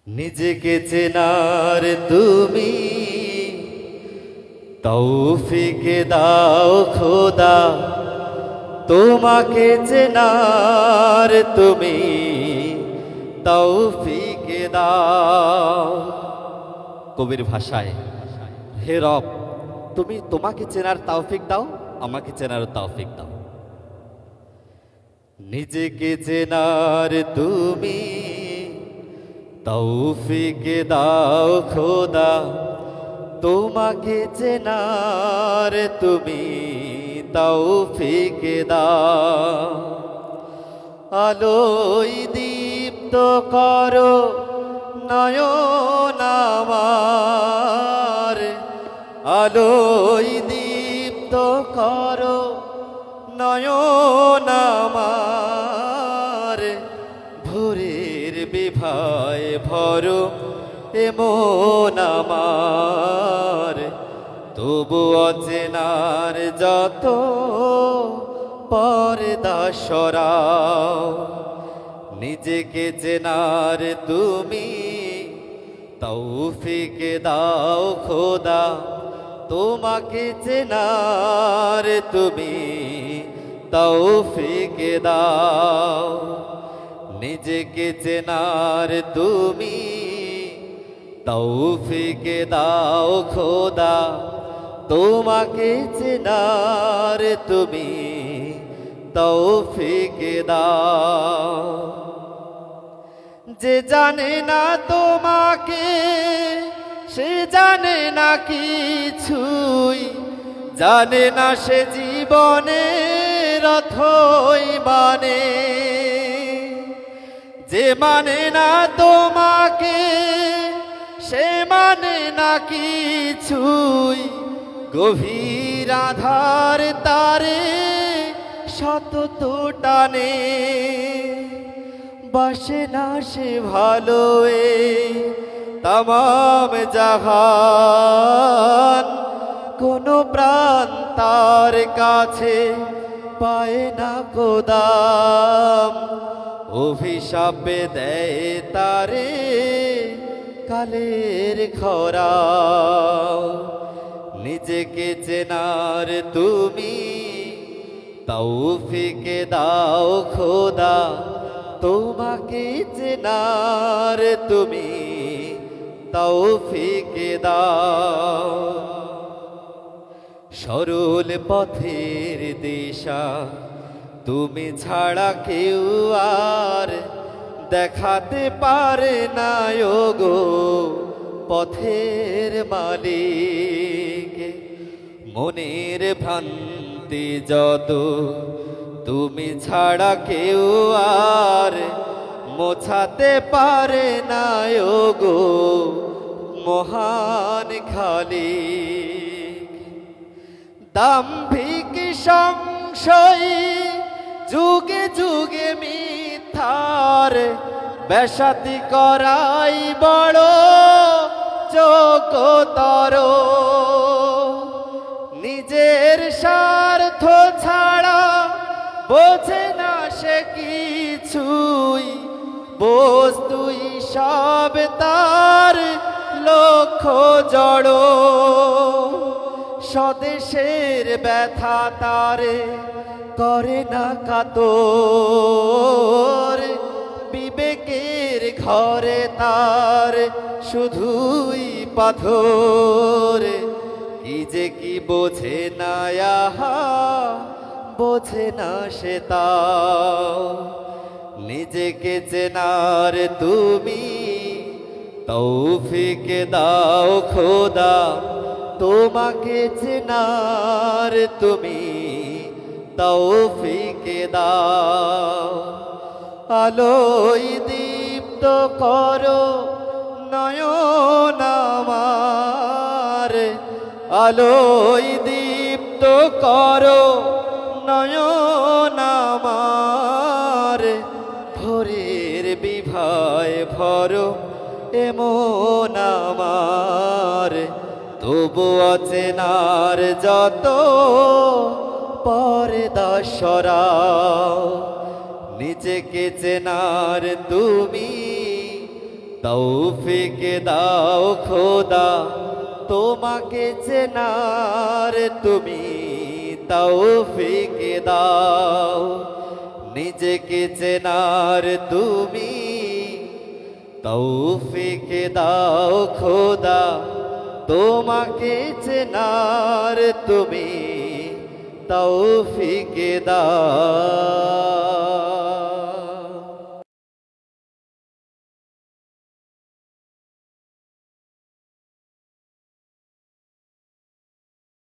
নিজেকে চেনার তুমি তৌফিক দাও খোদা, তোমাকে চেনার তুমি তৌফিক দাও। কবির ভাষায়, হে রব, তুমি তোমাকে চেনার তৌফিক দাও, আমাকে চেনার তৌফিক দাও। নিজেকে চেনার তুমি তৌফিক দাও খোদা, তোমাকে চেনার তুমি তৌফিক দাও। আলোয় দীপ্ত করো নয়ন আমার, আলোয় দীপ্ত করো নয়ন আমার, ভোরের বিভায় ভরো এমন আমার, তবু অচেনার যত পর্দা সরাও। নিজেকে চেনার তুমি তৌফিক দাও খোদা, তোমাকে চেনার তুমি তৌফিক দাও। নিজেকে চেনার তুমি তৌফিক দাও খোদা, তোমাকে চেনার তুমি তৌফিক দাও। যে জানে না তোমাকে সে জানে না কিছুই, জানে না সে জীবনের অথই মানে। যে মানে না তোমাকে সে মানে না কিছুই, গভীর আধার তারে শত টানে। বাসে না সে ভালো তামাম জাহান, কোনো প্রাণ তার কাছে পায় না কোদাম। অভিশাপে দেয় তারে কালের খরা। নিজেকে চেনার তুমি তৌফিক দাও খোদা, তোমাকে চেনার তুমি তৌফিক দাও। সরল পথের দিশা তুমি ছাড়া কেউ আর দেখাতে পারে না গো পথের মালিক। মনের ভ্রান্তি যত তুমি ছাড়া কেউ আর মোছাতে পারে না গো মহান খালিক। দাম্ভিক সংশয় যুগে যুগে মিথ্যার বেশাতি করাই বড় যোগ্যতর। নিজের স্বার্থ ছাড়া বোঝে না সে কিছুই, বস্তুই সব তার লক্ষ্য জড়। স্বদেশের ব্যথা তারে করে না কাতর, বিবেকের ঘরে তার শুধুই পাথর। কি যে কি বোঝে না আহা, বোঝে না সে তাও। নিজেকে চেনার তুমি তৌফিক দাও খোদা, তোমাকে চেনার তুমি তৌফিক দাও। আলোয় দীপ্ত করো নয়ন আমার, আলোয় দীপ্ত করো নয়ন আমার, ভোরের বিভায় ভরো এমন আমার, তবু অচেনার যত পর্দা সরাও। নিজেকে চেনার তুমি তৌফিক দাও খোদা তোমাকে চেনার, তুমি তৌফিক দাও নিজেকে চেনার, তুমি তৌফিক দাও খোদা তোমাকে চেনার, তুমি তৌফিক দাও।